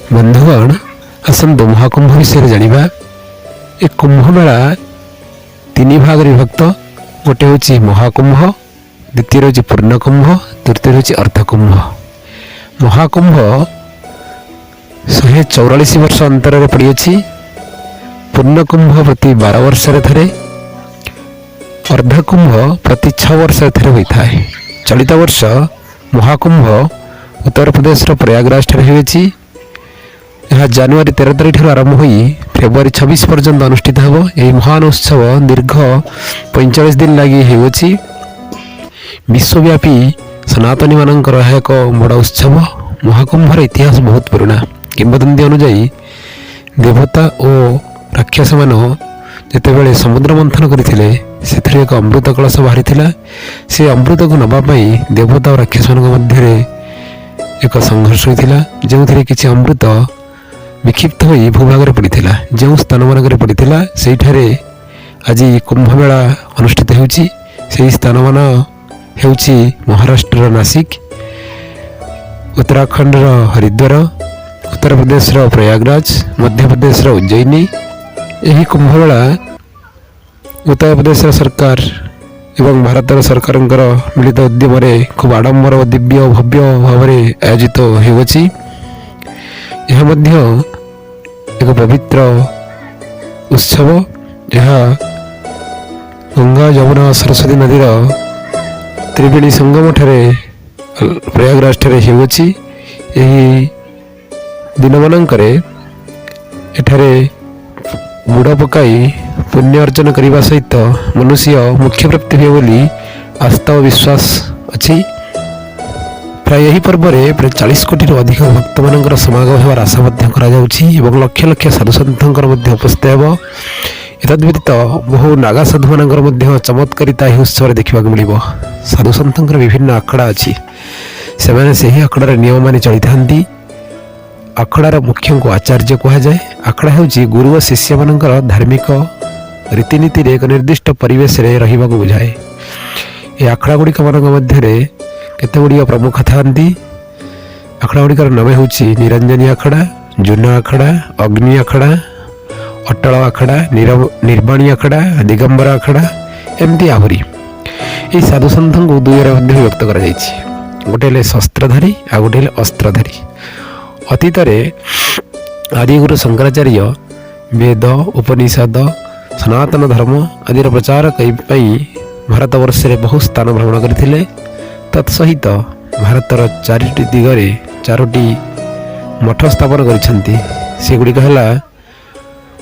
बंधुगण आसतु महाकुंभ विषय जानिबा। ए कुंभ मेला तीन भाग विभक्त। गोटे हूँ महाकुंभ, द्वितीय हूँ पूर्णकुंभ, तृतीय हूँ अर्धकुंभ। महाकुंभ 144 वर्ष अंतर पड़ी। पूर्णकुंभ प्रति 12 वर्ष थे, अर्धकुंभ प्रति 6 वर्ष होता है। चलित वर्ष महाकुंभ उत्तर प्रदेश प्रयागराज ठारे यह जनवरी 13 तारीख आरंभ हो फेब्रुआरी 26 पर्यंत अनुष्ठित हो। यह महान उत्सव दीर्घ 45 दिन लगी होगी। विश्वव्यापी सनातनी मानकर एक बड़ उत्सव। महाकुंभर इतिहास बहुत पुराना। किंवदंती अनुजाई देवता और राक्षस मान जितेबाला समुद्र मंथन करते से एक अमृत कलश बाहरी से अमृत को नापी देवता और राक्षस मान मध्य एक संघर्ष होता, जो थे किसी अमृत विक्षिप्त हो भूभाग पड़ा। जो स्थान मानक पड़ा से आज कुंभ मेला अनुष्ठित हो। स्थान मान हो महाराष्ट्र नासिक, उत्तराखंड हरिद्वार, उत्तर प्रदेश प्रयागराज, मध्य प्रदेश उज्जैनी। यही कुंभ मेला उत्तर प्रदेश सरकार एवं भारत सरकार मिलित उद्यम खूब आडंबर और दिव्य और भव्य भाव में आयोजित होगी। यह एक पवित्र उत्सव। यह गंगा जमुना सरस्वती नदीर त्रिवेणी संगम ठारे प्रयागराज ठारे होगी। यही दिन मानकरे एठारे बुड़ पकाई पुण्य अर्जन करने सहित मनुष्य मुख्य प्राप्ति हुए बोली आस्था और विश्वास अच्छी। प्राय यही पर्व में प्राय 40 कोटी अधिक भक्त मान समागम होवार आशा लक्ष लक्ष साधुसंतर उपस्थित हो। एतद व्यतीत बहु नागा साधु मान चमत्कारिता यह उत्सव देखा मिल। साधुसंत विभिन्न आखड़ा अच्छी, से आखड़ार नियम मानि चली था। आखड़ार मुख्य को आचार्य कहुए। आखड़ा हूँ गुरु और शिष्य मान धार्मिक रीतिनीति एक निर्दिष्ट परिवेश रे रहिबा को बुझाए। ये आखड़ा गुड़िक मध्य केते गुड़िया प्रमुख था। आखड़ा गुड़िकर नाम हूँ निरंजनी आखड़ा, जूना आखड़ा, अग्नि आखड़ा, अटल आखड़ा, निर्वाणी आखड़ा, दिगंबर आखड़ा, एमती आहरी। ये साधुसंत को दुईरे विभक्त कर गोटे शस्त्रधारी आ गोटे अस्त्रधारी। अतीत आदिगुरु शंकराचार्य वेद, उपनिषद, सनातन धर्म आदि प्रचार करने भारतवर्ष में बहु स्थान भ्रमण करते। तत्सहित भारतर 4टी दिगरे 4टी मठ स्थापन करगुड़िक है।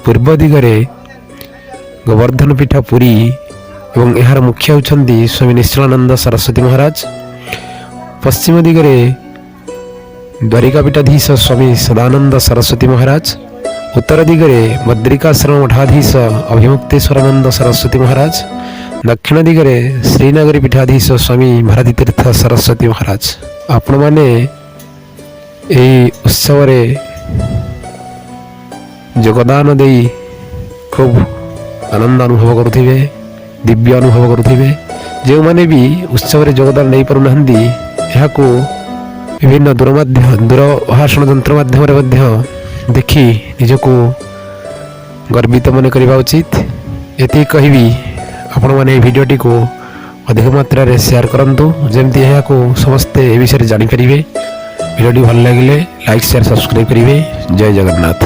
पूर्व दिगरे गोवर्धन पीठ पुरी एवं यार मुख्य होती स्वामी निश्चलानंद सरस्वती महाराज। पश्चिम दिगरे द्वारिका पीठाधीश स्वामी सदानंद सरस्वती महाराज। उत्तर दिगरे बद्रिकाश्रम मठाधीश अभिमुक्तेश्वरानंद सरस्वती महाराज। दक्षिण दिगरे श्रीनगरी पीठाधीश स्वामी भारती तीर्थ सरस्वती महाराज। आपण माने यही उत्सव योगदान दे खूब आनंद अनुभव करुथिबे, दिव्य अनुभव करुथिबे। जो माने भी उत्सव रे योगदान नहीं पारु नहंदी याकू विभिन्न दूरभाषण यंत्र माध्यम देखि निजको गर्वित मन करवा उचित। ये कहबी आपण मैंने भिडियोटी को अधिक मात्रा रे शेयर करंतु, जमती समस्ते ए विषय जानी पारिबे। भिडियोटी भल लगिले लाइक शेयर सब्सक्राइब करिवे। जय जगन्नाथ।